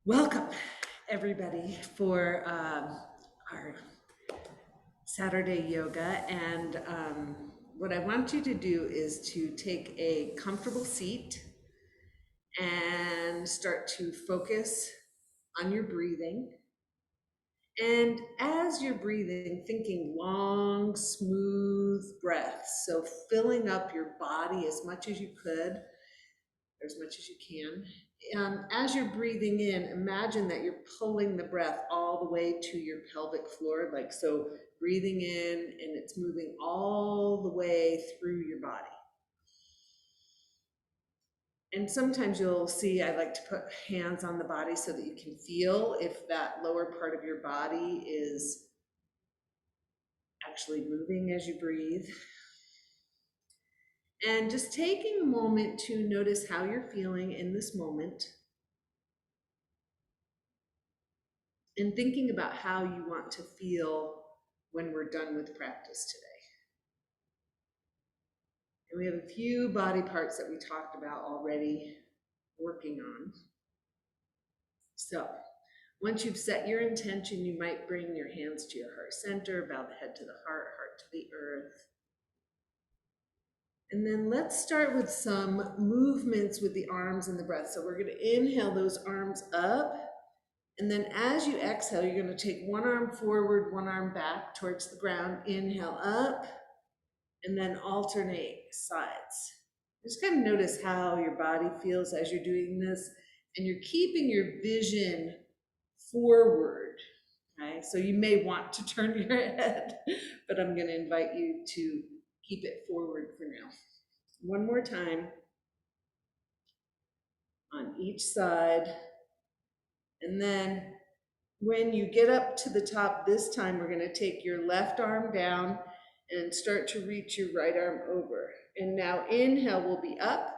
Welcome, everybody, for our Saturday yoga. And what I want you to do is to take a comfortable seat and start to focus on your breathing. And as you're breathing, thinking long, smooth breaths. So filling up your body as much as you could, or as much as you can. As you're breathing in, imagine that you're pulling the breath all the way to your pelvic floor, like so, breathing in and it's moving all the way through your body. And sometimes you'll see I like to put hands on the body so that you can feel if that lower part of your body is actually moving as you breathe. And just taking a moment to notice how you're feeling in this moment. And thinking about how you want to feel when we're done with practice today. And we have a few body parts that we talked about already working on. So once you've set your intention, you might bring your hands to your heart center, bow the head to the heart, heart to the earth. And then let's start with some movements with the arms and the breath. So we're going to inhale those arms up. And then as you exhale, you're going to take one arm forward, one arm back towards the ground. Inhale up, and then alternate sides. Just kind of notice how your body feels as you're doing this, and you're keeping your vision forward. Okay, so you may want to turn your head, but I'm going to invite you to keep it forward for now. One more time on each side. And then when you get up to the top this time, we're going to take your left arm down and start to reach your right arm over. And now inhale will be up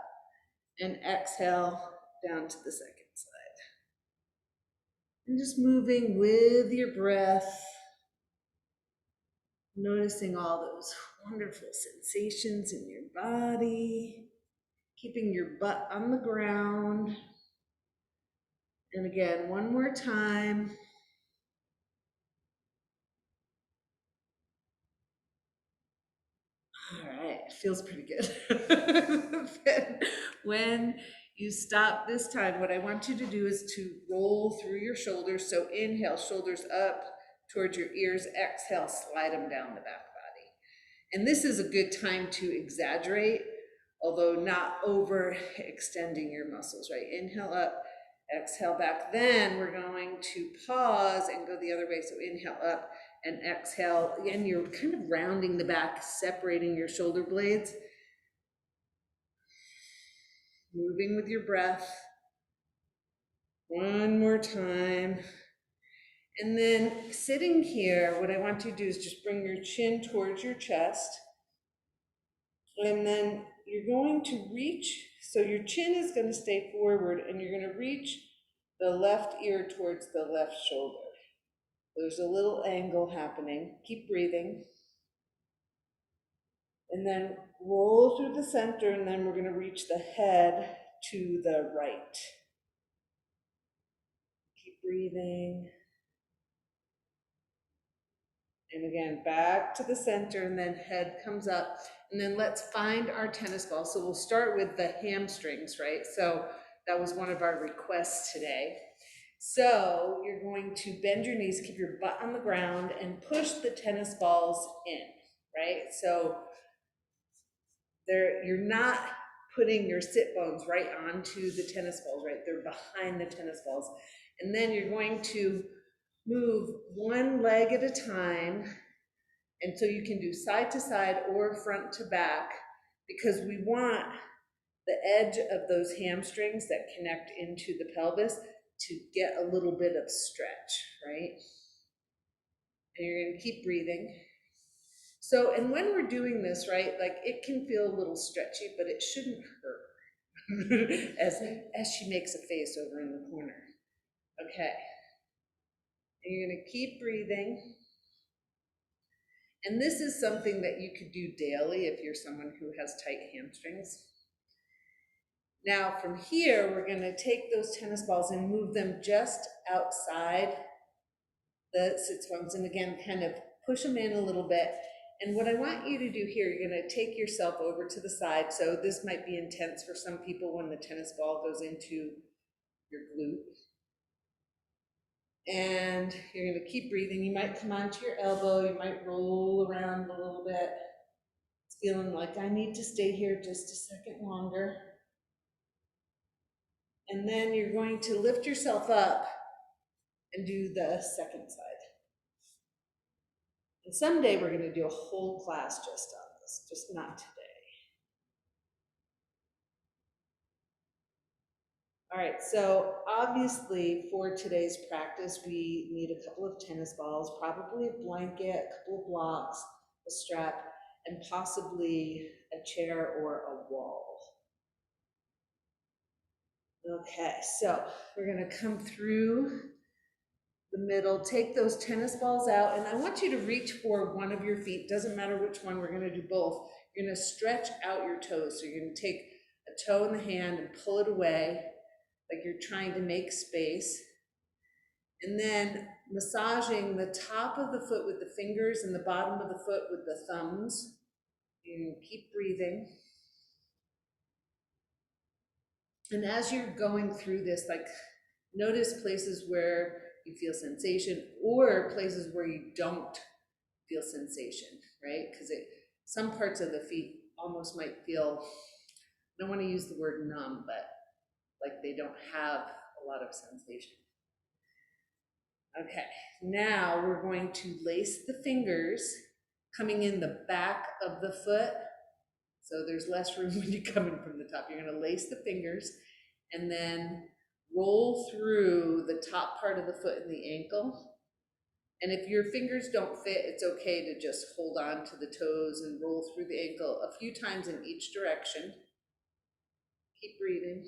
and exhale down to the second side. And just moving with your breath, noticing all those wonderful sensations in your body, keeping your butt on the ground. And again, one more time. All right, it feels pretty good. When you stop this time, what I want you to do is to roll through your shoulders. So inhale, shoulders up towards your ears. Exhale, slide them down the back body. And this is a good time to exaggerate, although not overextending your muscles, right? Inhale up, exhale back. Then we're going to pause and go the other way. So inhale up and exhale. Again, you're kind of rounding the back, separating your shoulder blades. Moving with your breath. One more time. And then sitting here, what I want you to do is just bring your chin towards your chest. And then you're going to reach, so your chin is going to stay forward and you're going to reach the left ear towards the left shoulder. There's a little angle happening. Keep breathing. And then roll through the center, and then we're going to reach the head to the right. Keep breathing. And again, back to the center, and then head comes up. And then let's find our tennis ball. So we'll start with the hamstrings, right? So that was one of our requests today. So you're going to bend your knees, keep your butt on the ground, and push the tennis balls in, right? So you're not putting your sit bones right onto the tennis balls, right? They're behind the tennis balls. And then you're going to move one leg at a time. And so you can do side to side or front to back, because we want the edge of those hamstrings that connect into the pelvis to get a little bit of stretch, right? And you're going to keep breathing. So, and when we're doing this, right, like it can feel a little stretchy, but it shouldn't hurt. as she makes a face over in the corner. Okay. And you're going to keep breathing. And this is something that you could do daily if you're someone who has tight hamstrings. Now from here, we're gonna take those tennis balls and move them just outside the sits bones, and again, kind of push them in a little bit. And what I want you to do here, you're gonna take yourself over to the side. So this might be intense for some people when the tennis ball goes into your glute. And you're gonna keep breathing. You might come onto your elbow, you might roll around a little bit. It's feeling like I need to stay here just a second longer. And then you're going to lift yourself up and do the second side. And someday we're going to do a whole class just on this, just not today. All right, so obviously for today's practice, we need a couple of tennis balls, probably a blanket, a couple of blocks, a strap, and possibly a chair or a wall. Okay, so we're going to come through the middle, take those tennis balls out, and I want you to reach for one of your feet. Doesn't matter which one, we're gonna do both. You're gonna stretch out your toes. So you're gonna take a toe in the hand and pull it away, like you're trying to make space. And then massaging the top of the foot with the fingers and the bottom of the foot with the thumbs. You keep breathing. And as you're going through this, like notice places where you feel sensation or places where you don't feel sensation, right? Because some parts of the feet almost might feel, I don't want to use the word numb, but like they don't have a lot of sensation. Okay, now we're going to lace the fingers coming in the back of the foot. So there's less room when you come in from the top. You're going to lace the fingers and then roll through the top part of the foot and the ankle. And if your fingers don't fit, it's okay to just hold on to the toes and roll through the ankle a few times in each direction. Keep breathing.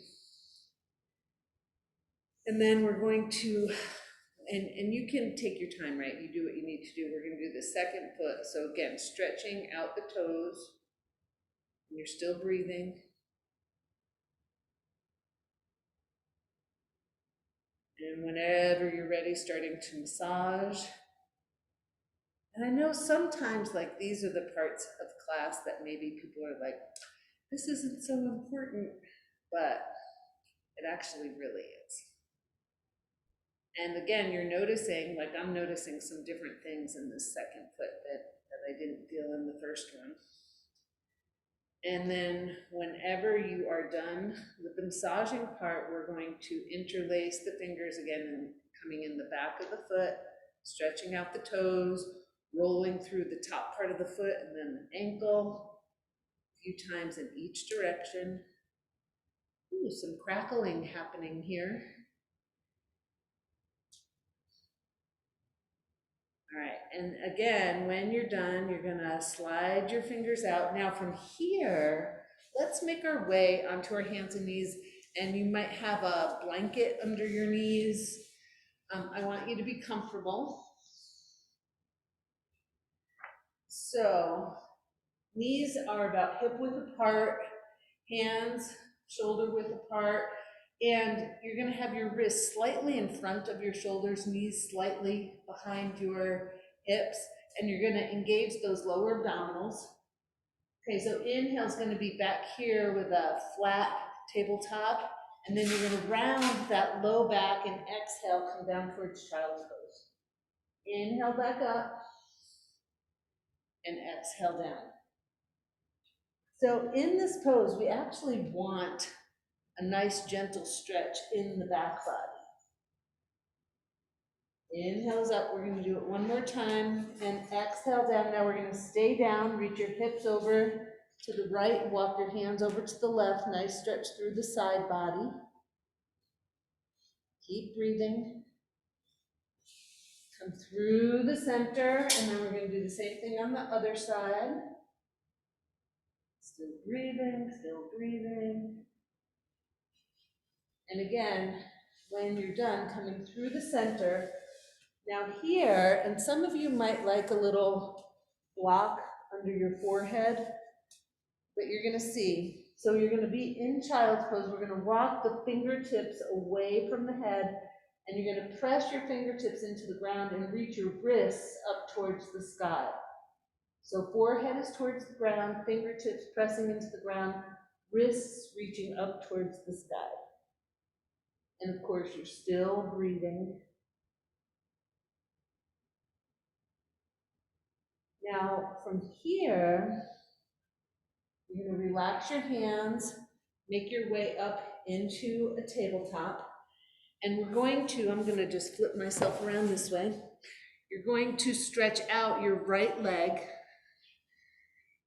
And then we're going to, and you can take your time, right? You do what you need to do. We're going to do the second foot. So again, stretching out the toes. And you're still breathing. And whenever you're ready, starting to massage. And I know sometimes like these are the parts of class that maybe people are like, this isn't so important, but it actually really is. And again, you're noticing, like I'm noticing some different things in this second foot that I didn't feel in the first one. And then whenever you are done with the massaging part, we're going to interlace the fingers again and coming in the back of the foot, stretching out the toes, rolling through the top part of the foot and then the ankle, a few times in each direction. Ooh, some crackling happening here. All right, and again, when you're done, you're gonna slide your fingers out. Now from here, let's make our way onto our hands and knees, and you might have a blanket under your knees. I want you to be comfortable. So, knees are about hip width apart, hands shoulder width apart, and you're gonna have your wrists slightly in front of your shoulders, knees slightly behind your hips, and you're gonna engage those lower abdominals. Okay, so inhale is gonna be back here with a flat tabletop, and then you're gonna round that low back and exhale, come down towards child's pose. Inhale back up, and exhale down. So in this pose, we actually want a nice gentle stretch in the back body. Inhale's up, we're gonna do it one more time, and exhale down. Now we're gonna stay down, reach your hips over to the right, walk your hands over to the left, nice stretch through the side body. Keep breathing. Come through the center, and then we're gonna do the same thing on the other side. Still breathing, still breathing. And again, when you're done coming through the center, now here, and some of you might like a little block under your forehead, but you're gonna see, So you're gonna be in child's pose. We're gonna walk the fingertips away from the head, and you're gonna press your fingertips into the ground and reach your wrists up towards the sky. So forehead is towards the ground, fingertips pressing into the ground, wrists reaching up towards the sky. And of course, you're still breathing. Now, from here, you're going to relax your hands, make your way up into a tabletop. And we're going to, I'm going to just flip myself around this way. You're going to stretch out your right leg,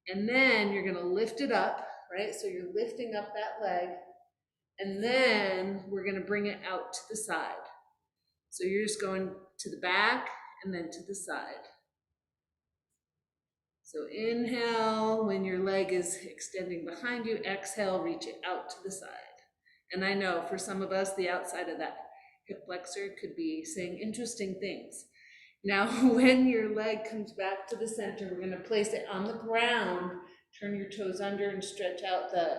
and then you're going to lift it up, right? So you're lifting up that leg, and then we're going to bring it out to the side. So you're just going to the back and then to the side. So inhale, when your leg is extending behind you, exhale, reach it out to the side. And I know for some of us, the outside of that hip flexor could be saying interesting things. Now, when your leg comes back to the center, we're gonna place it on the ground, turn your toes under and stretch out the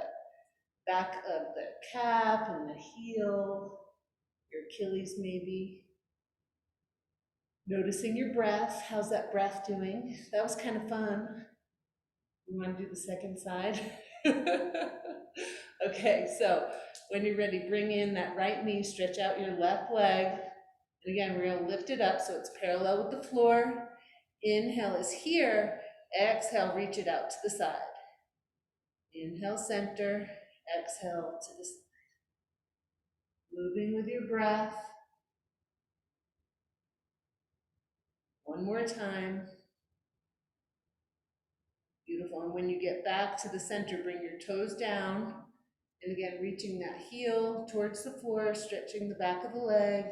back of the calf and the heel, your Achilles maybe. Noticing your breath. How's that breath doing? That was kind of fun. You want to do the second side? Okay, so when you're ready, bring in that right knee, stretch out your left leg. And again, we're going to lift it up so it's parallel with the floor. Inhale is here. Exhale, reach it out to the side. Inhale, center. Exhale to the side. Moving with your breath. One more time. Beautiful. And when you get back to the center, bring your toes down. And again, reaching that heel towards the floor, stretching the back of the leg.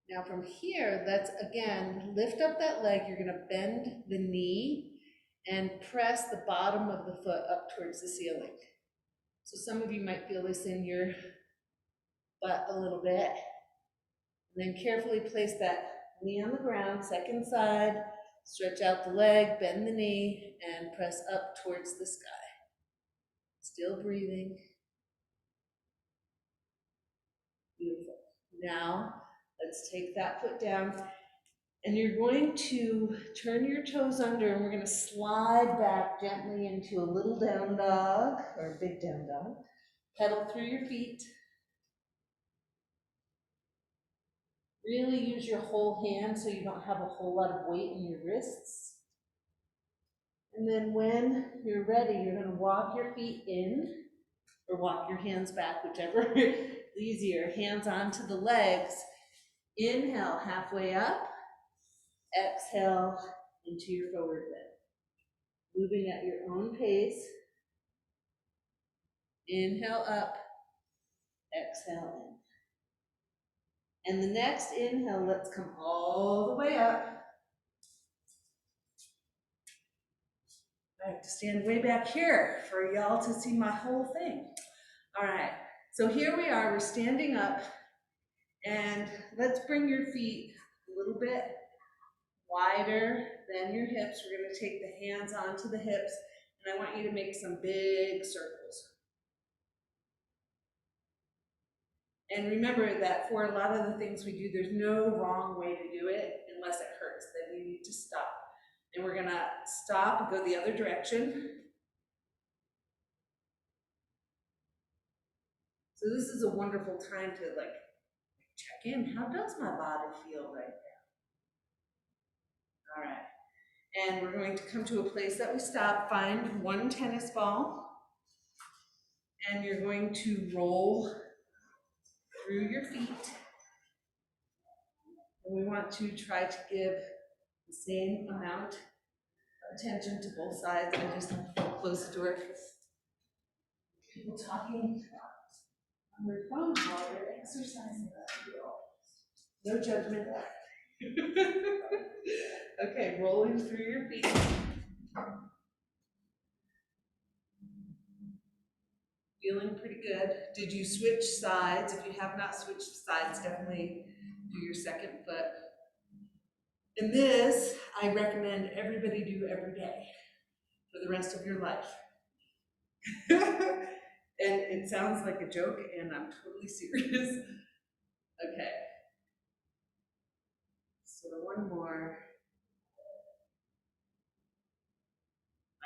Now from here, let's again lift up that leg. You're going to bend the knee and press the bottom of the foot up towards the ceiling. So some of you might feel this in your butt a little bit. And then carefully place that knee on the ground, second side, stretch out the leg, bend the knee, and press up towards the sky. Still breathing. Beautiful. Now, let's take that foot down, and you're going to turn your toes under, and we're going to slide back gently into a little down dog, or a big down dog. Pedal through your feet. Really use your whole hand so you don't have a whole lot of weight in your wrists. And then when you're ready, you're going to walk your feet in, or walk your hands back, whichever is easier. Hands onto the legs. Inhale, halfway up. Exhale into your forward bend. Moving at your own pace. Inhale up. Exhale in. And the next inhale, let's come all the way up. I have to stand way back here for y'all to see my whole thing. All right, so here we are, we're standing up, and let's bring your feet a little bit wider than your hips. We're going to take the hands onto the hips, and I want you to make some big circles. And remember that for a lot of the things we do, there's no wrong way to do it unless it hurts. Then you need to stop. And we're gonna stop and go the other direction. So this is a wonderful time to like check in. How does my body feel right now? All right. And we're going to come to a place that we stop. Find one tennis ball. And you're going to roll through your feet. And we want to try to give the same amount of attention to both sides. I just have to close the door because people talking on their phone while they're exercising. No judgment. Okay, rolling through your feet. Feeling pretty good. Did you switch sides? If you have not switched sides, definitely do your second foot. And this, I recommend everybody do every day for the rest of your life. And it sounds like a joke, and I'm totally serious. Okay, so one more.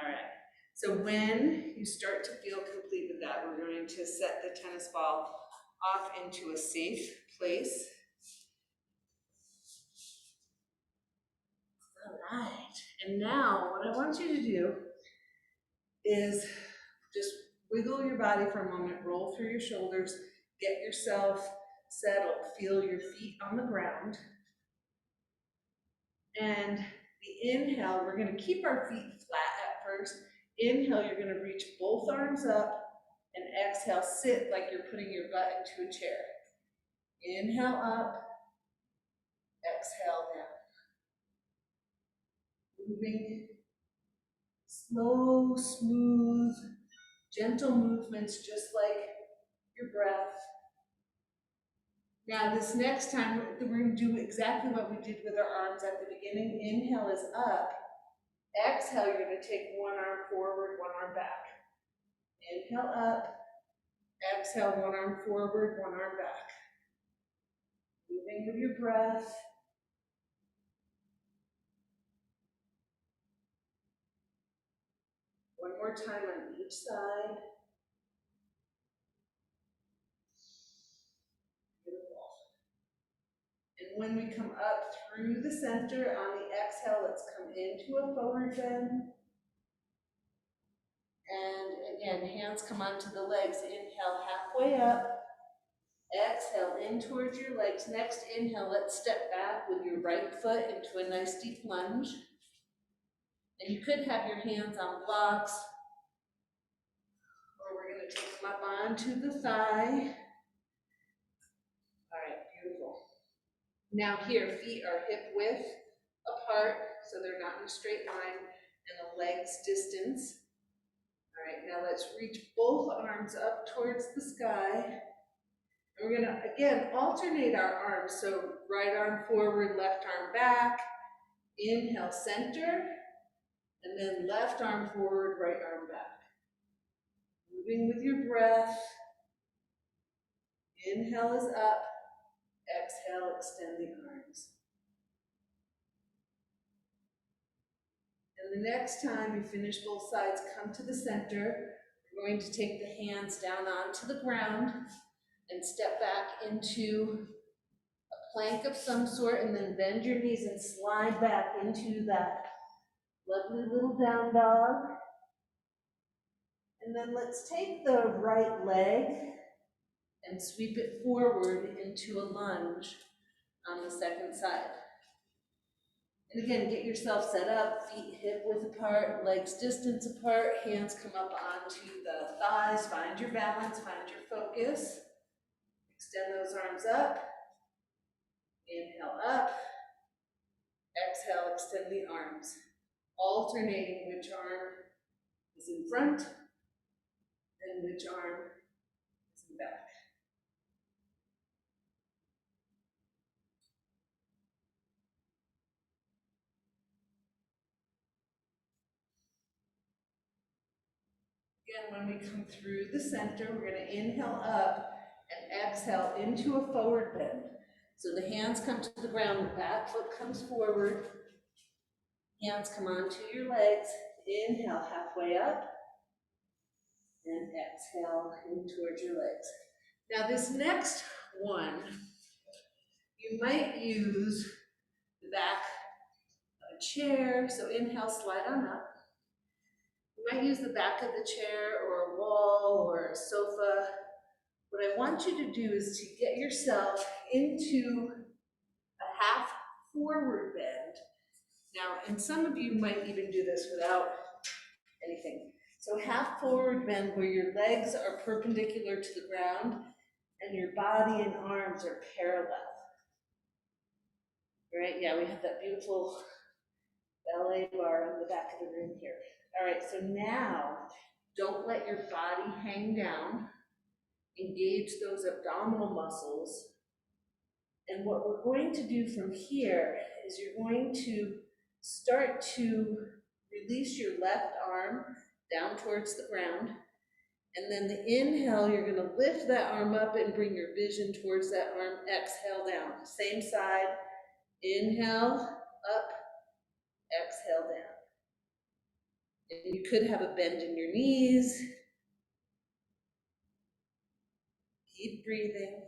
All right, so when you start to feel complete with that, we're going to set the tennis ball off into a safe place. All right, and now what I want you to do is just wiggle your body for a moment, roll through your shoulders, get yourself settled, feel your feet on the ground. And the inhale, we're gonna keep our feet flat at first. Inhale, you're gonna reach both arms up, and exhale, sit like you're putting your butt into a chair. Inhale up, exhale down. Moving slow, smooth, gentle movements, just like your breath. Now this next time, we're going to do exactly what we did with our arms at the beginning. Inhale is up. Exhale, you're going to take one arm forward, one arm back. Inhale up. Exhale, one arm forward, one arm back. Moving with your breath. One more time on each side. Beautiful. And when we come up through the center on the exhale, let's come into a forward bend. And again, hands come onto the legs. Inhale halfway up. Exhale in towards your legs. Next inhale, let's step back with your right foot into a nice deep lunge. And you could have your hands on blocks, or we're going to take them up onto the thigh. All right, beautiful. Now here, feet are hip width apart, so they're not in a straight line, and the legs distance. All right, now let's reach both arms up towards the sky. And we're gonna, again, alternate our arms. So right arm forward, left arm back. Inhale, center. And then left arm forward, right arm back. Moving with your breath. Inhale is up. Exhale, extend the arms. And the next time you finish both sides, come to the center. We're going to take the hands down onto the ground and step back into a plank of some sort, and then bend your knees and slide back into that lovely little down dog. And then let's take the right leg and sweep it forward into a lunge on the second side. And again, get yourself set up, feet hip width apart, legs distance apart, hands come up onto the thighs, find your balance, find your focus. Extend those arms up. Inhale up. Exhale, extend the arms. Alternating which arm is in front and which arm is in back. Again, when we come through the center, we're going to inhale up and exhale into a forward bend. So the hands come to the ground, the back foot comes forward. Hands come onto your legs. Inhale halfway up and exhale in towards your legs. Now this next one, you might use the back of a chair. So inhale, slide on up. You might use the back of the chair or a wall or a sofa. What I want you to do is to get yourself into a half forward bend. Now, and some of you might even do this without anything. So half forward bend where your legs are perpendicular to the ground and your body and arms are parallel. Right? Yeah, we have that beautiful ballet bar in the back of the room here. All right, so now don't let your body hang down. Engage those abdominal muscles. And what we're going to do from here is you're going to start to release your left arm down towards the ground. And then the inhale, you're going to lift that arm up and bring your vision towards that arm. Exhale down. Same side. Inhale, up, exhale down. And you could have a bend in your knees. Keep breathing.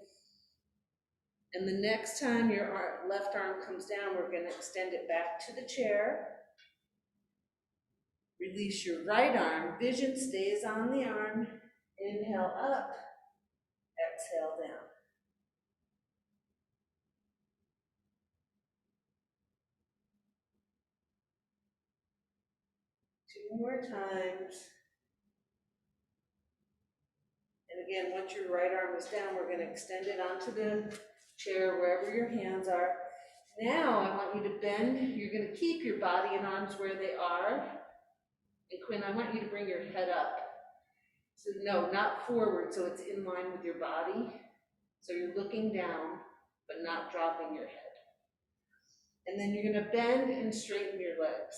And the next time your left arm comes down, we're going to extend it back to the chair. Release your right arm. Vision stays on the arm. Inhale up, exhale down. Two more times. And again, once your right arm is down, we're going to extend it onto the chair, wherever your hands are. Now I want you to bend. You're going to keep your body and arms where they are. And Quinn, I want you to bring your head up. So no, not forward, so it's in line with your body. So you're looking down, but not dropping your head. And then you're going to bend and straighten your legs.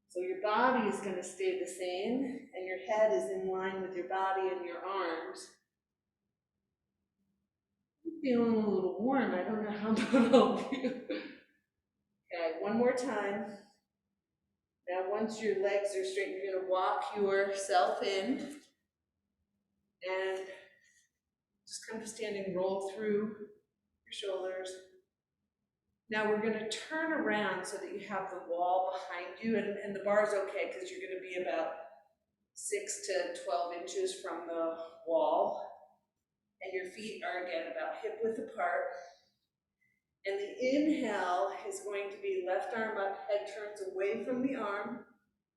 So your body is going to stay the same, and your head is in line with your body and your arms. I'm feeling a little warm. I don't know how about all of you. Okay, one more time. Now, once your legs are straight, you're going to walk yourself in and just kind of standing, roll through your shoulders. Now we're going to turn around so that you have the wall behind you, and the bar is okay because you're going to be about 6 to 12 inches from the wall, and your feet are again about hip width apart. And the inhale is going to be left arm up, head turns away from the arm,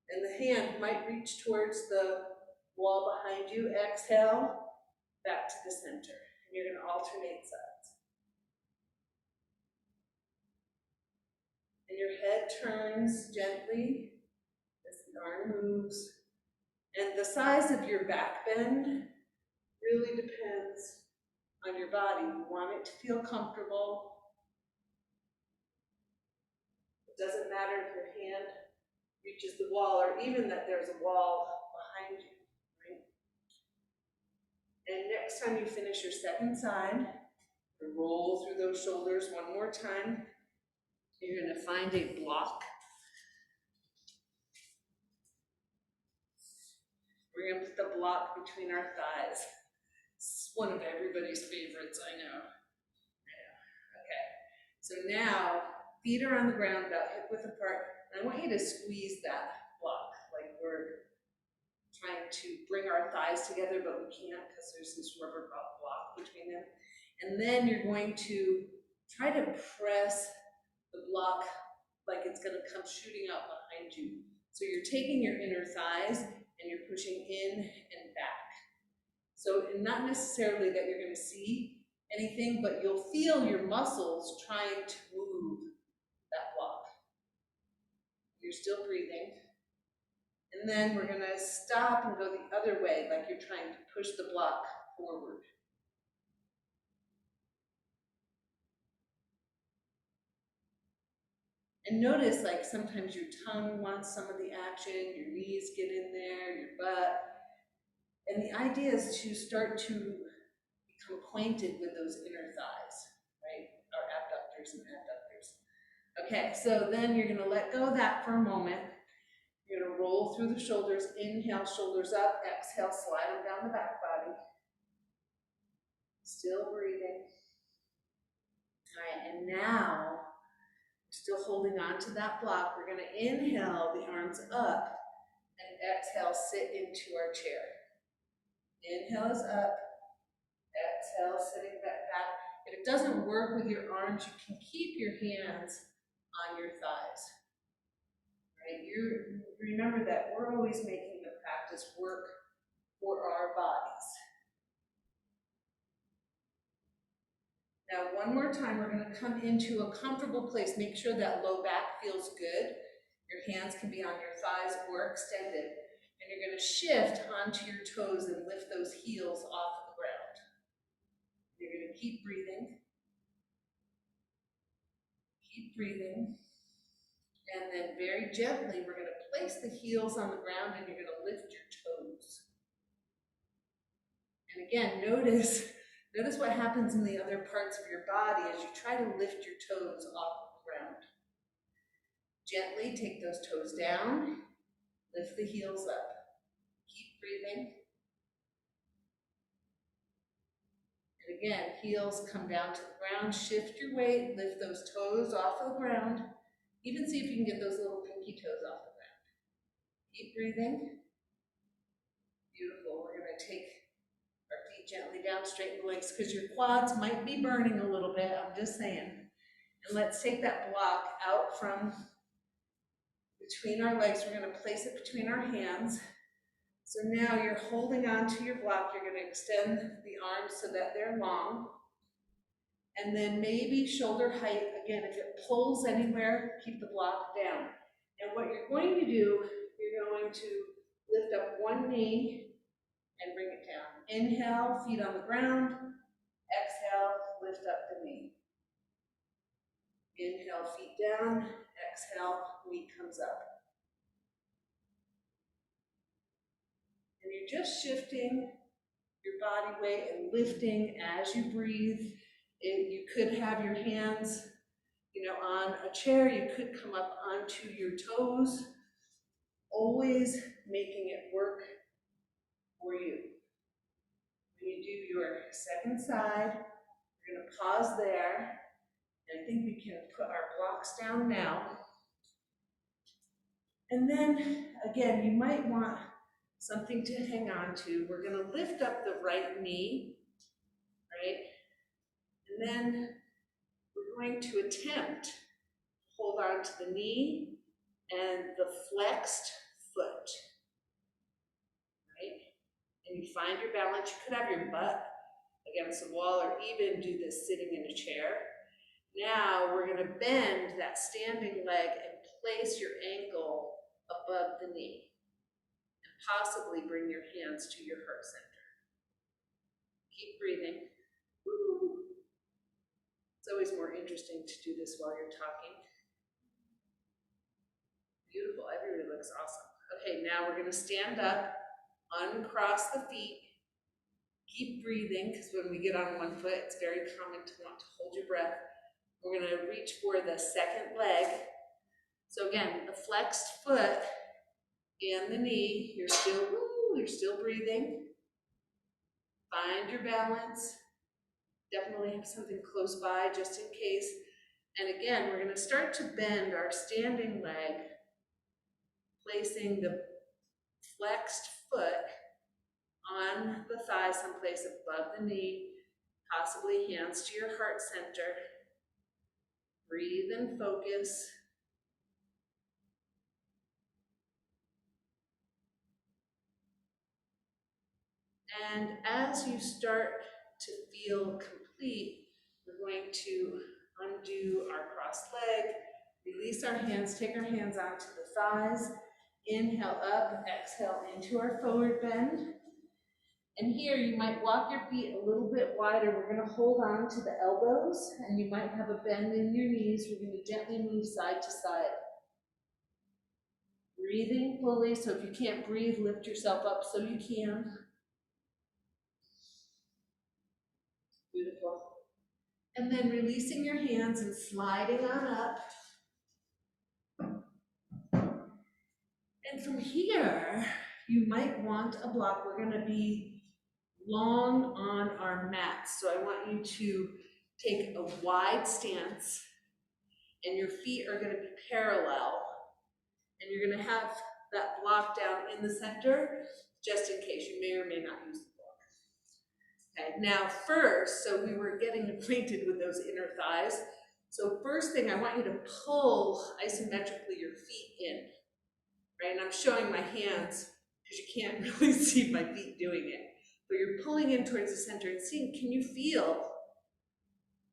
and the hand might reach towards the wall behind you. Exhale, back to the center. And you're going to alternate sides. And your head turns gently as the arm moves. And the size of your back bend really depends on your body. You want it to feel comfortable. It doesn't matter if your hand reaches the wall or even that there's a wall behind you, right? And next time you finish your second side, roll through those shoulders one more time. You're going to find a block. We're going to put the block between our thighs. It's one of everybody's favorites, I know. Okay, so now feet are on the ground about hip width apart. And I want you to squeeze that block like we're trying to bring our thighs together, but we can't because there's this rubber block between them. And then you're going to try to press the block like it's going to come shooting up behind you. So you're taking your inner thighs and you're pushing in and back. So not necessarily that you're going to see anything, but you'll feel your muscles trying to move that block. You're still breathing. And then we're going to stop and go the other way, like you're trying to push the block forward. And notice, like, sometimes your tongue wants some of the action, your knees get in there, your butt. And the idea is to start to become acquainted with those inner thighs, right? Our abductors and adductors. Okay, so then you're going to let go of that for a moment. You're going to roll through the shoulders. Inhale, shoulders up. Exhale, slide them down the back body. Still breathing. All right, and now, still holding on to that block, we're going to inhale the arms up and exhale, sit into our chair. Inhale is up, exhale, sitting back. If it doesn't work with your arms, you can keep your hands on your thighs. Right? Remember that we're always making the practice work for our bodies. Now, one more time, we're going to come into a comfortable place. Make sure that low back feels good. Your hands can be on your thighs or extended. And you're going to shift onto your toes and lift those heels off the ground. You're going to keep breathing. Keep breathing. And then very gently, we're going to place the heels on the ground and you're going to lift your toes. And again, notice what happens in the other parts of your body as you try to lift your toes off the ground. Gently take those toes down, lift the heels up. Keep breathing. And again, heels come down to the ground, shift your weight, lift those toes off of the ground. Even see if you can get those little pinky toes off the ground. Keep breathing. Beautiful. We're going to take our feet gently down, straighten the legs because your quads might be burning a little bit, I'm just saying. And let's take that block out from between our legs. We're going to place it between our hands. So now you're holding on to your block. You're going to extend the arms so that they're long. And then maybe shoulder height. Again, if it pulls anywhere, keep the block down. And what you're going to do, you're going to lift up one knee and bring it down. Inhale, feet on the ground. Exhale, lift up the knee. Inhale, feet down. Exhale, knee comes up. And you're just shifting your body weight and lifting as you breathe. You could have your hands, on a chair. You could come up onto your toes. Always making it work for you. When you do your second side, we're going to pause there. And I think we can put our blocks down now. And then, again, you might want something to hang on to. We're going to lift up the right knee, right? And then we're going to attempt to hold on to the knee and the flexed foot, right? And you find your balance. You could have your butt against the wall or even do this sitting in a chair. Now we're going to bend that standing leg and place your ankle above the knee. And possibly bring your hands to your heart center. Keep breathing. Woo. It's always more interesting to do this while you're talking. Beautiful, everybody looks awesome. Okay, now we're going to stand up, uncross the feet. Keep breathing, because when we get on one foot, it's very common to want to hold your breath. We're going to reach for the second leg. So again, the flexed foot and the knee, you're still breathing. Find your balance. Definitely have something close by just in case. And again, we're going to start to bend our standing leg, placing the flexed foot on the thigh someplace above the knee, possibly hands to your heart center. Breathe and focus. And as you start to feel complete, we're going to undo our crossed leg, release our hands, take our hands onto the thighs, inhale up, exhale into our forward bend. And here you might walk your feet a little bit wider. We're going to hold on to the elbows, and you might have a bend in your knees. We're going to gently move side to side. Breathing fully, so if you can't breathe, lift yourself up so you can. Beautiful. And then releasing your hands and sliding on up. And from here, you might want a block. We're going to be long on our mats. So I want you to take a wide stance, and your feet are going to be parallel. And you're going to have that block down in the center, just in case you may or may not use the block. Okay, now first, so we were getting acquainted with those inner thighs. So first thing, I want you to pull isometrically your feet in, right? And I'm showing my hands because you can't really see my feet doing it. But you're pulling in towards the center and seeing, can you feel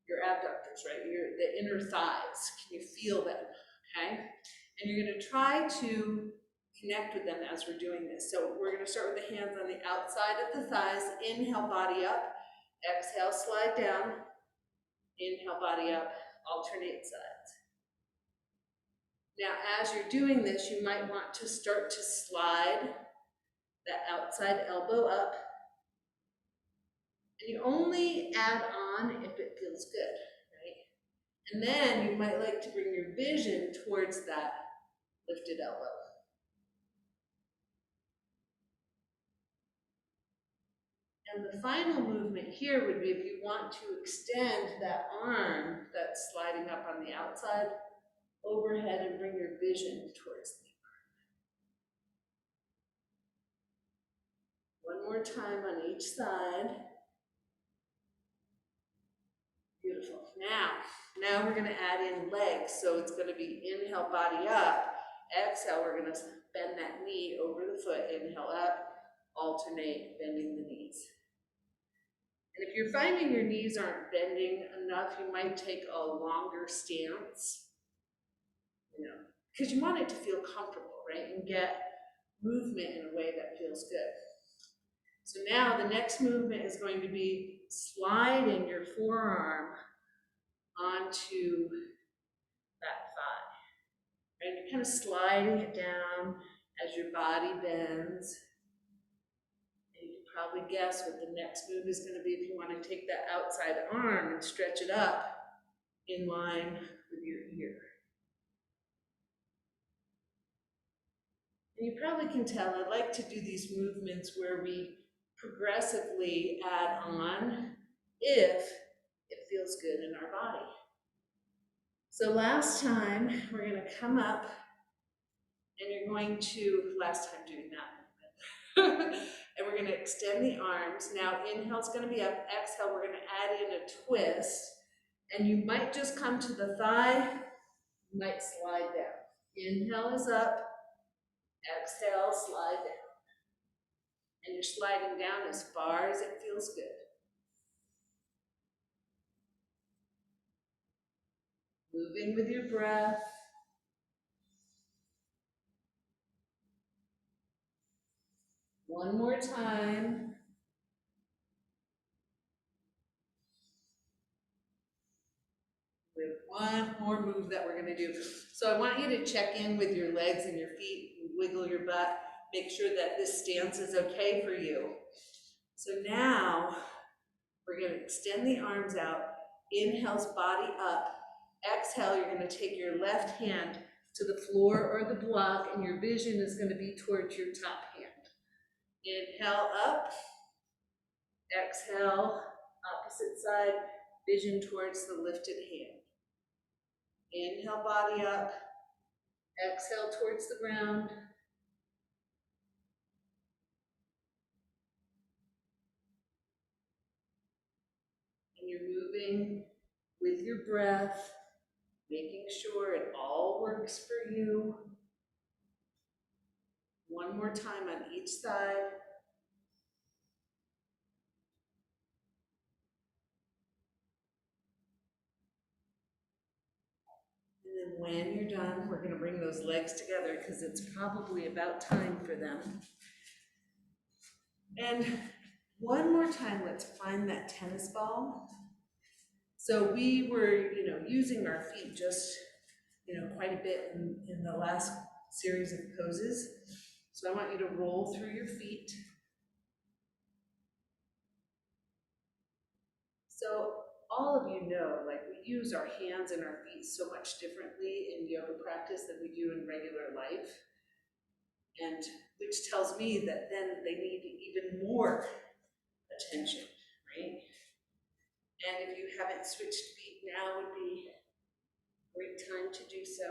your abductors, right? The inner thighs, can you feel them, okay? And you're going to try to connect with them as we're doing this. So we're going to start with the hands on the outside of the thighs. Inhale, body up. Exhale, slide down. Inhale, body up. Alternate sides. Now, as you're doing this, you might want to start to slide that outside elbow up. And you only add on if it feels good, right? And then you might like to bring your vision towards that lifted elbow. And the final movement here would be if you want to extend that arm that's sliding up on the outside overhead and bring your vision towards the arm. One more time on each side. Beautiful. Now we're going to add in legs. So it's going to be inhale, body up. Exhale, we're going to bend that knee over the foot. Inhale up, alternate, bending the knees. And if you're finding your knees aren't bending enough, you might take a longer stance, because you want it to feel comfortable, right? And get movement in a way that feels good. So now the next movement is going to be sliding your forearm onto that thigh. And you're kind of sliding it down as your body bends. And you can probably guess what the next move is going to be if you want to take that outside arm and stretch it up in line with your ear. And you probably can tell I like to do these movements where we progressively add on if it feels good in our body. So last time, we're going to come up and you're going to, last time doing that movement, and we're going to extend the arms. Now inhale's going to be up, exhale, we're going to add in a twist, and you might just come to the thigh, you might slide down. Inhale is up, exhale, slide down. And you're sliding down as far as it feels good. Moving with your breath. One more time. We have one more move that we're going to do. So I want you to check in with your legs and your feet, wiggle your butt, make sure that this stance is okay for you. So now we're going to extend the arms out. Inhale's body up. Exhale, you're going to take your left hand to the floor or the block, and your vision is going to be towards your top hand. Inhale up. Exhale, opposite side, vision towards the lifted hand. Inhale, body up. Exhale towards the ground. And you're moving with your breath, making sure it all works for you. One more time on each side. And then when you're done, we're going to bring those legs together because it's probably about time for them. And one more time, let's find that tennis ball. So we were, using our feet just, quite a bit in the last series of poses. So I want you to roll through your feet. So all of you know, we use our hands and our feet so much differently in yoga practice than we do in regular life. And which tells me that then they need even more attention, right? And if you haven't switched feet, now would be a great time to do so.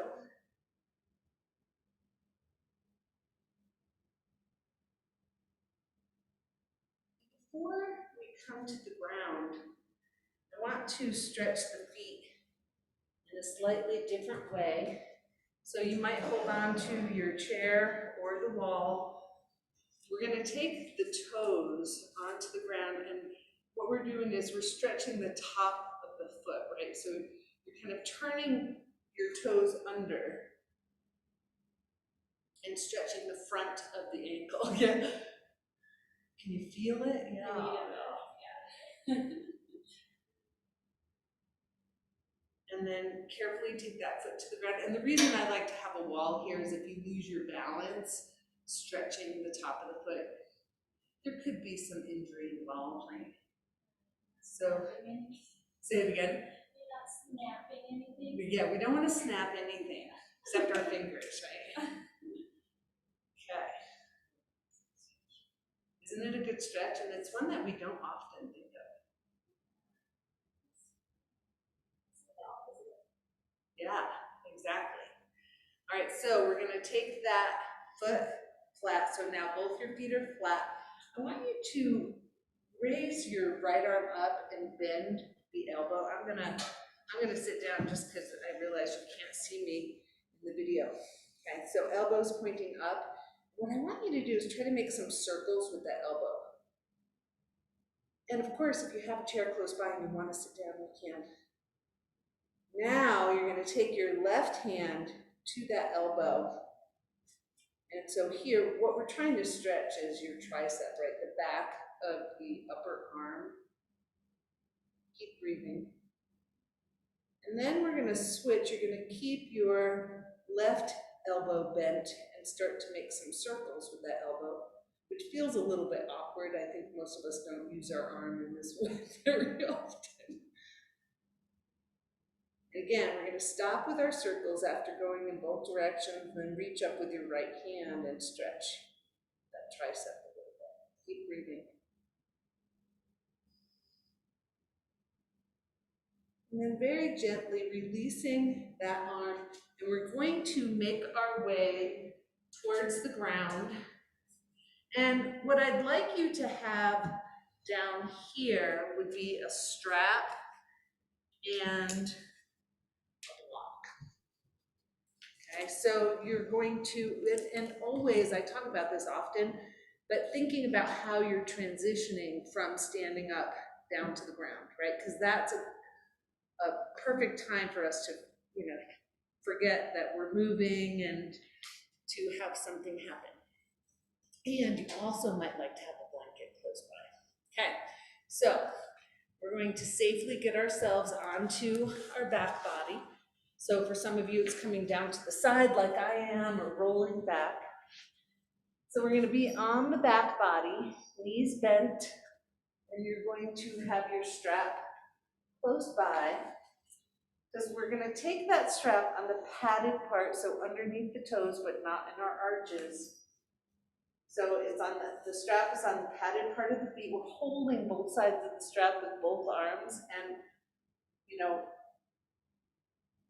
Before we come to the ground, I want to stretch the feet in a slightly different way. So you might hold on to your chair or the wall. We're going to take the toes onto the ground, and what we're doing is we're stretching the top of the foot, right? So you're kind of turning your toes under and stretching the front of the ankle. Yeah. Can you feel it? Yeah. And and then carefully take that foot to the ground. And the reason I like to have a wall here is if you lose your balance, stretching the top of the foot, there could be some injury involved. So, say it again. You're not snapping anything? Yeah, we don't want to snap anything, except our fingers, right? Okay. Isn't it a good stretch? And it's one that we don't often think of. Yeah, exactly. All right, so we're gonna take that foot flat. So now both your feet are flat. I want you to raise your right arm up and bend the elbow. I'm gonna sit down just because I realize you can't see me in the video. Okay, so elbows pointing up. What I want you to do is try to make some circles with that elbow. And of course, if you have a chair close by and you want to sit down, you can. Now you're going to take your left hand to that elbow. And so here, what we're trying to stretch is your tricep, right? The back of the upper arm. Keep breathing. And then we're going to switch. You're going to keep your left elbow bent and start to make some circles with that elbow, which feels a little bit awkward. I think most of us don't use our arm in this way very often. Again, we're going to stop with our circles after going in both directions, then reach up with your right hand and stretch that tricep a little bit. Keep breathing. And then very gently releasing that arm, and we're going to make our way towards the ground. And what I'd like you to have down here would be a strap and okay, so you're going to, and always, I talk about this often, but thinking about how you're transitioning from standing up down to the ground, right? Because that's a perfect time for us to, forget that we're moving and to have something happen. And you also might like to have a blanket close by. Okay, so we're going to safely get ourselves onto our back body. So for some of you, it's coming down to the side like I am, or rolling back. So we're going to be on the back body, knees bent, and you're going to have your strap close by, because we're going to take that strap on the padded part, so underneath the toes, but not in our arches. So it's on the strap is on the padded part of the feet. We're holding both sides of the strap with both arms, and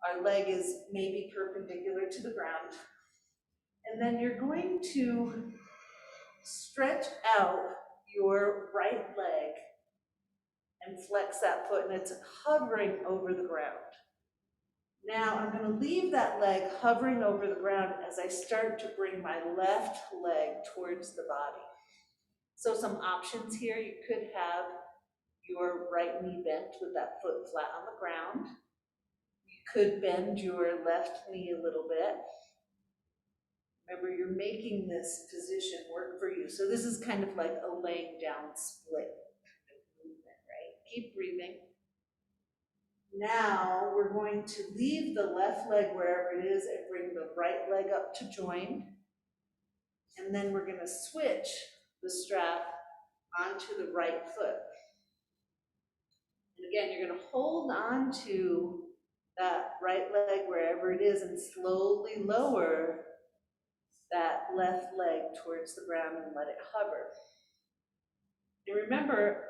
our leg is maybe perpendicular to the ground. And then you're going to stretch out your right leg and flex that foot, and it's hovering over the ground. Now I'm going to leave that leg hovering over the ground as I start to bring my left leg towards the body. So some options here, you could have your right knee bent with that foot flat on the ground. You could bend your left knee a little bit. Remember, you're making this position work for you. So this is kind of like a laying down split movement, right? Keep breathing. Now we're going to leave the left leg wherever it is and bring the right leg up to join. And then we're going to switch the strap onto the right foot. And again, you're going to hold on to that right leg wherever it is and slowly lower that left leg towards the ground and let it hover. And remember,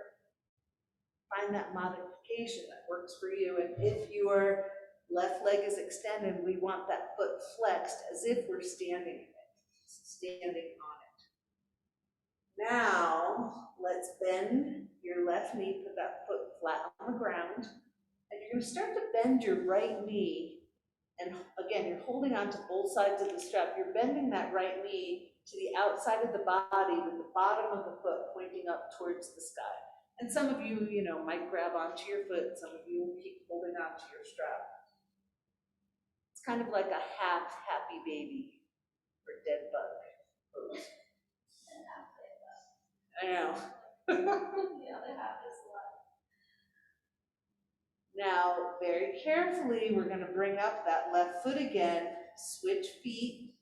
find that modification that works for you. And if your left leg is extended, we want that foot flexed as if we're standing on it. Now, let's bend your left knee, put that foot flat on the ground, and you're going to start to bend your right knee. And again, you're holding on to both sides of the strap. You're bending that right knee to the outside of the body with the bottom of the foot pointing up towards the sky. And some of you, might grab onto your foot. Some of you will keep holding onto your strap. It's kind of like a half happy baby or dead bug pose. I know. The other half is left. Now, very carefully, we're gonna bring up that left foot again, switch feet,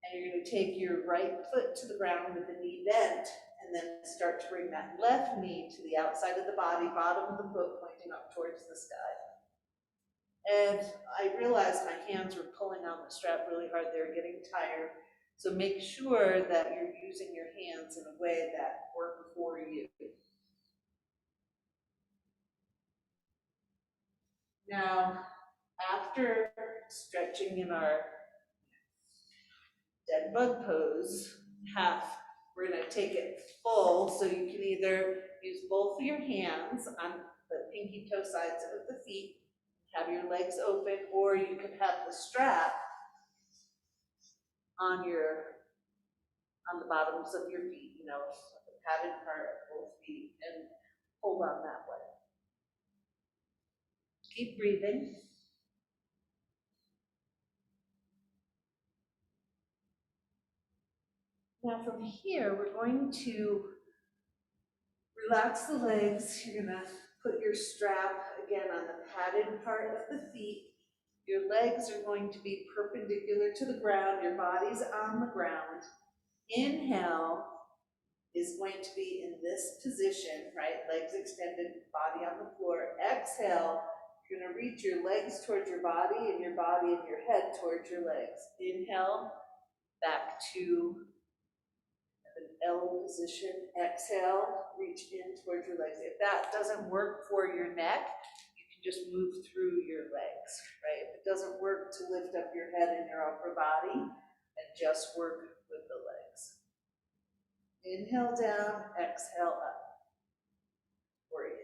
and you're gonna take your right foot to the ground with the knee bent, and then start to bring that left knee to the outside of the body, bottom of the foot pointing up towards the sky. And I realized my hands were pulling on the strap really hard, they were getting tired. So make sure that you're using your hands in a way that work for you. Now, after stretching in our dead bug pose, we're gonna take it full, so you can either use both of your hands on the pinky toe sides of the feet, have your legs open, or you can have the strap on the bottoms of your feet, you know, the padded part of both feet, and hold on that way. Keep breathing. Now from here, we're going to relax the legs. You're gonna put your strap again on the padded part of the feet. Your legs are going to be perpendicular to the ground. Your body's on the ground. Inhale is going to be in this position, right? Legs extended, body on the floor. Exhale, you're gonna reach your legs towards your body and your head towards your legs. Inhale, back to an L position. Exhale, reach in towards your legs. If that doesn't work for your neck, you can just move through your legs, right? If it doesn't work to lift up your head and your upper body, then just work with the legs. Inhale down, exhale up. Breathe.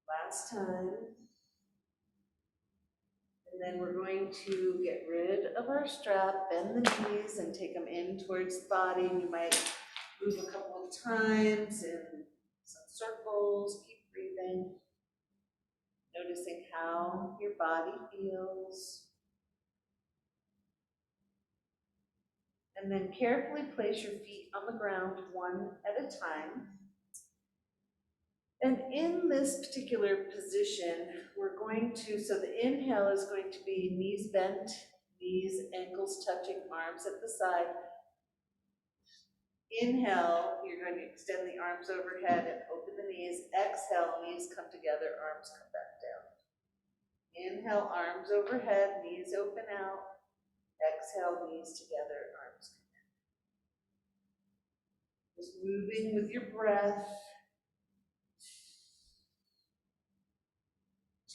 Last time. And then we're going to get rid of our strap, bend the knees, and take them in towards the body. You might move a couple of times in some circles. Keep breathing. Noticing how your body feels. And then carefully place your feet on the ground one at a time. And in this particular position, we're going to, so the inhale is going to be knees bent, knees, ankles touching, arms at the side. Inhale, you're going to extend the arms overhead and open the knees. Exhale, knees come together, arms come back down. Inhale, arms overhead, knees open out. Exhale, knees together, arms come down. Just moving with your breath.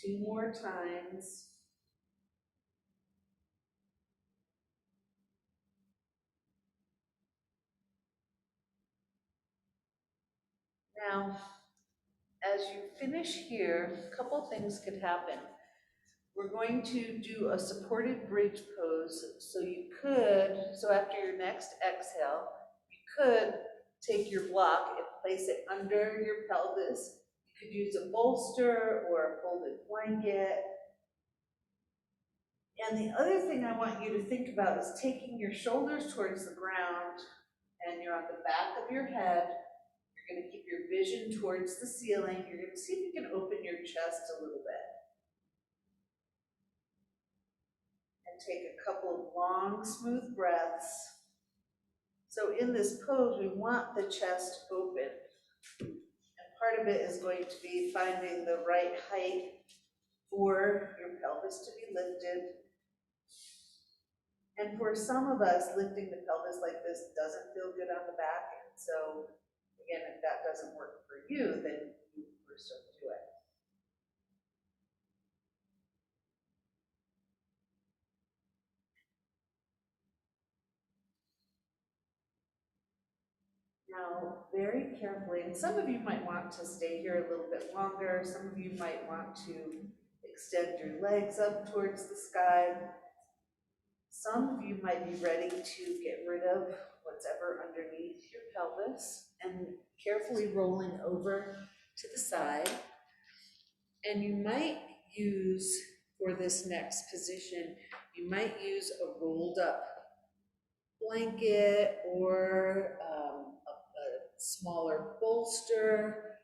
2 more times. Now, as you finish here, a couple things could happen. We're going to do a supported bridge pose. So after your next exhale, you could take your block and place it under your pelvis. You could use a bolster or a folded blanket. And the other thing I want you to think about is taking your shoulders towards the ground, and you're on the back of your head. You're going to keep your vision towards the ceiling. You're going to see if you can open your chest a little bit. And take a couple of long, smooth breaths. So in this pose, we want the chest open. And part of it is going to be finding the right height for your pelvis to be lifted. And for some of us, lifting the pelvis like this doesn't feel good on the back. And so again, if that doesn't work for you, then you first do it. Now, very carefully, and some of you might want to stay here a little bit longer, some of you might want to extend your legs up towards the sky. Some of you might be ready to get rid of what's ever underneath your pelvis and carefully rolling over to the side. And you might use, for this next position, you might use a rolled up blanket or a smaller bolster,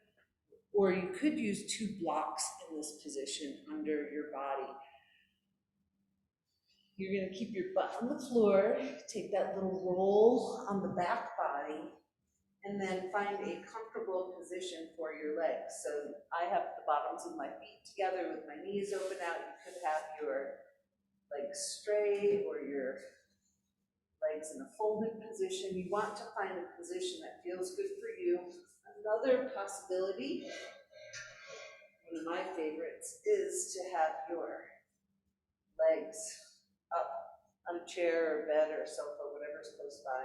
or you could use two blocks in this position under your body. You're gonna keep your butt on the floor, take that little roll on the back body, and then find a comfortable position for your legs. So I have the bottoms of my feet together with my knees open out. You could have your legs straight or your legs in a folded position. You want to find a position that feels good for you. Another possibility, one of my favorites, is to have your legs up on a chair or bed or sofa, whatever's close by.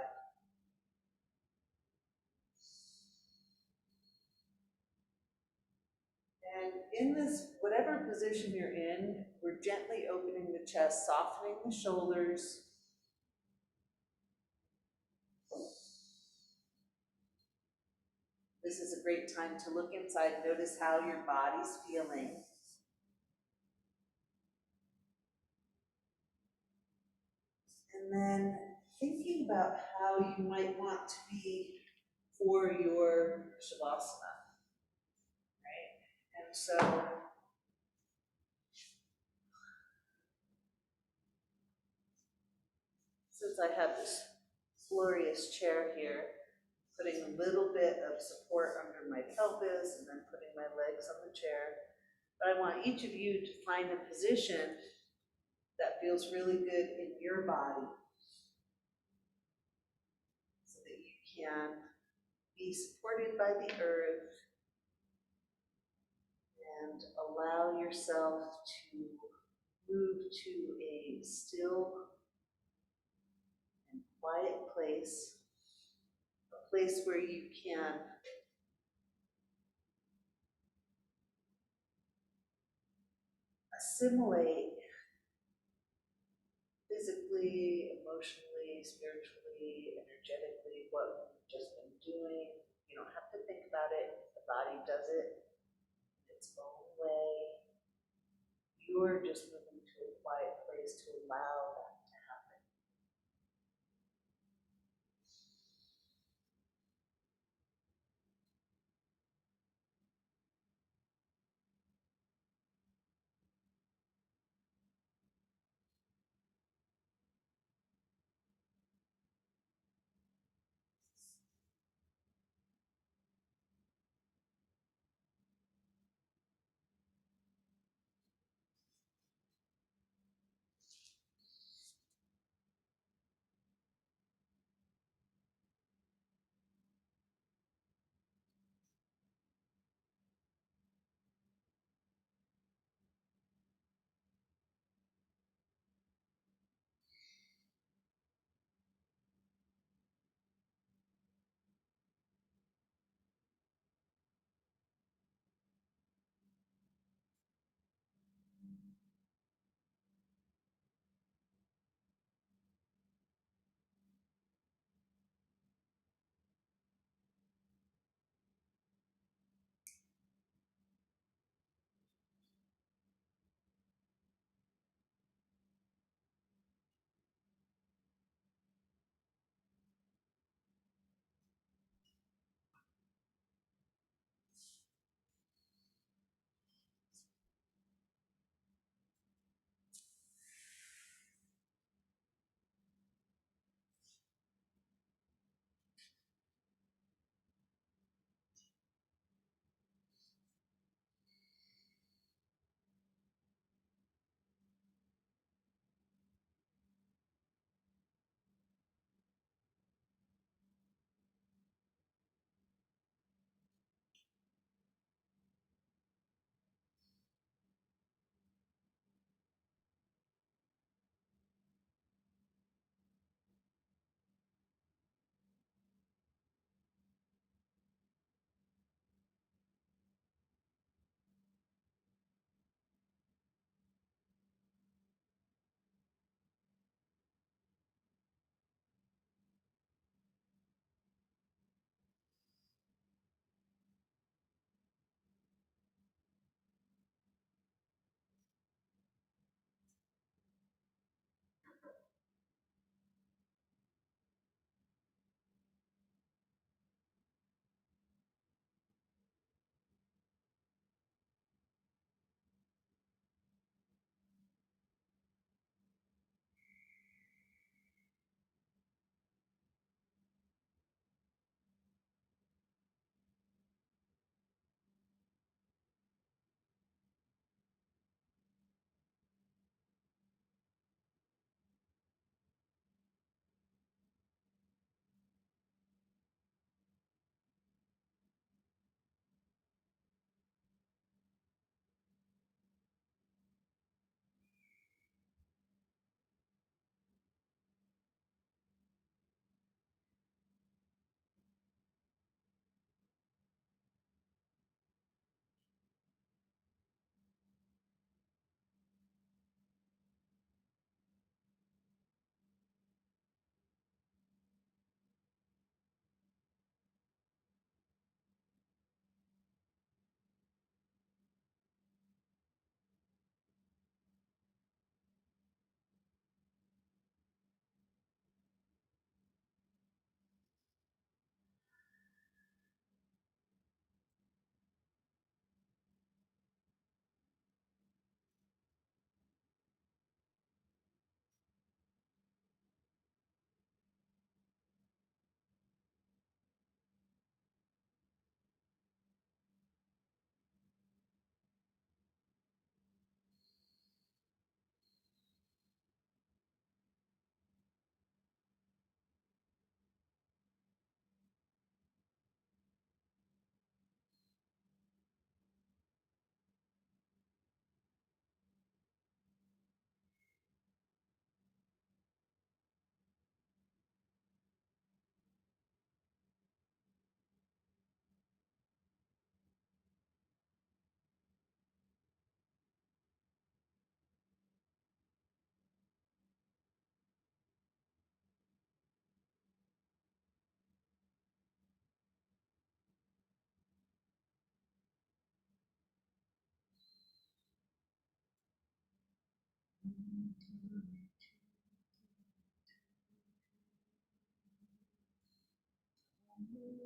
And in this, whatever position you're in, we're gently opening the chest, softening the shoulders. This is a great time to look inside, notice how your body's feeling. And then thinking about how you might want to be for your Shavasana, right? And so, since I have this glorious chair here, putting a little bit of support under my pelvis and then putting my legs on the chair. But I want each of you to find a position that feels really good in your body so that you can be supported by the earth and allow yourself to move to a still and quiet place, a place where you can assimilate physically, emotionally, spiritually, energetically, what we've just been doing. You don't have to think about it. The body does it in its own way. You're just moving to a quiet place to allow that to happen.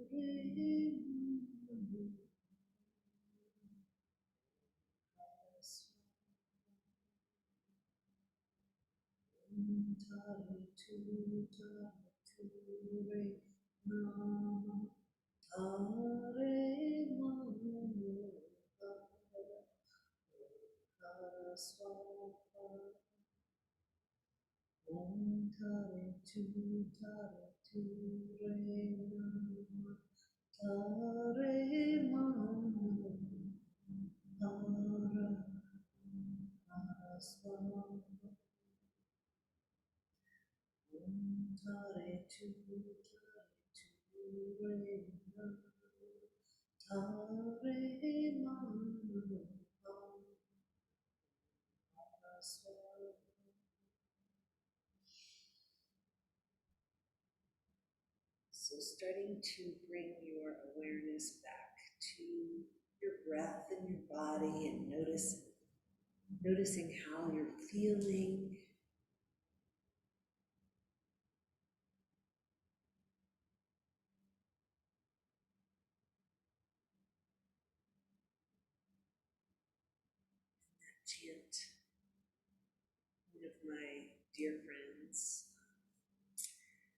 Om Tare Tu Tare Tu Re Nama Tare Manu Hara Hara Swama Om Tare Tu Tare Tu Re Nama Tare Manu Hara Swama. So starting to bring your awareness back to your breath and your body and noticing how you're feeling. Chant. One of my dear friends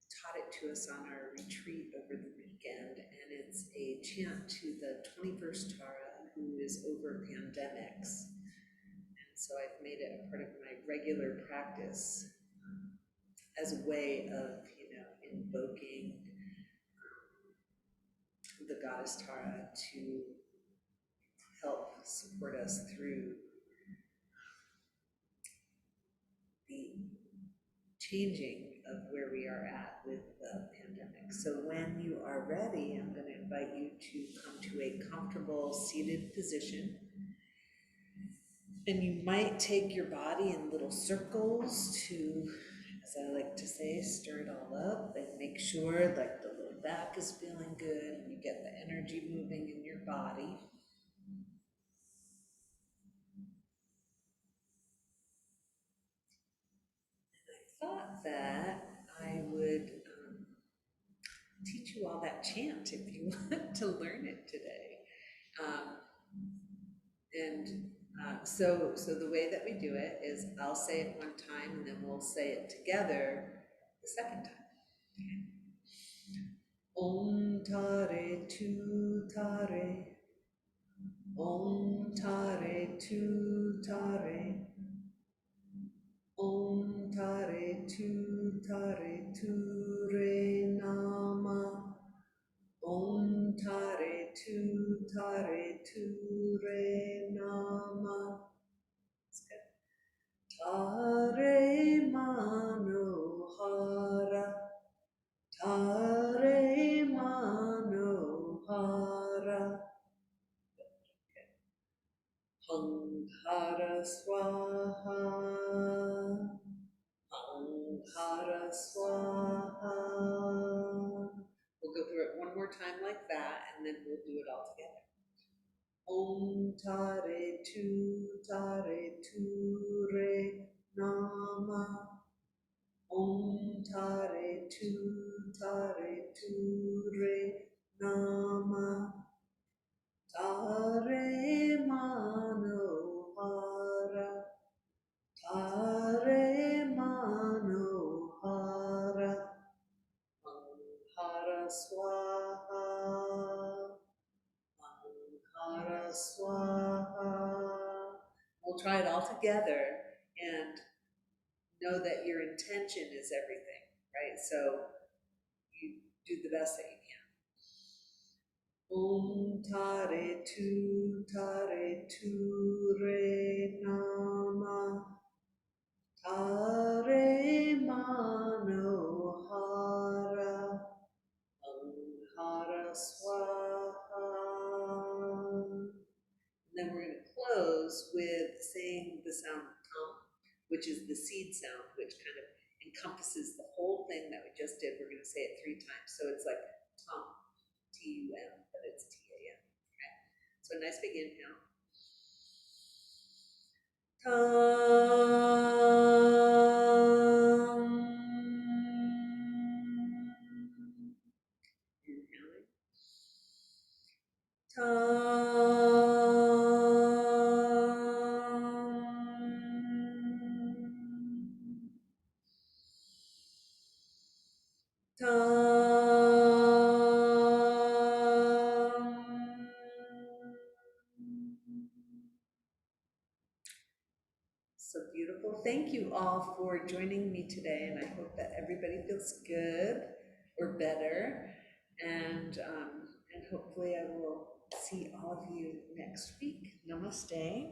taught it to us on our retreat over the weekend, and it's a chant to the 21st Tara, who is over pandemics. And so I've made it a part of my regular practice as a way of, invoking the goddess Tara to help support us through the changing of where we are at with the pandemic. So when you are ready, I'm going to invite you to come to a comfortable seated position. And you might take your body in little circles to, as I like to say, stir it all up and make sure like the low back is feeling good and you get the energy moving in your body. I thought that I would teach you all that chant if you want to learn it today. Um, and so the way that we do it is I'll say it one time and then we'll say it together the second time. Om Tare Tu Tare, Om Tare Tu Tare, Om Tare Tu Tare Tu Re Nama, Om Tare Tu Tare Tu Re Nama. Tare Manohara, Tare Manohara, Hanghara Swaha, Hanghara Swaha. We'll go through it one more time like that, and then we'll do it all together. Om Tare Tu Re Nama, Om Tare Tu Re Nama, Tare Manohara, Tare Manohara, Manhara Swaha, Manhara Swaha. We'll try it all together and know that your intention is everything, right? So you do the best that you can. Om Tare Tu Re Nama, Tare Manohara, Manhara Swaha. And then we're going to close with saying the sound tum, which is the seed sound, which kind of encompasses the whole thing that we just did. We're going to say it 3 times. So it's like tum, T-U-M, but it's T-A-M. Okay? So a nice big inhale. Tum. Inhaling. beautiful. Thank you all for joining me today, and I hope that everybody feels good or better. And hopefully I will see all of you next week. Namaste.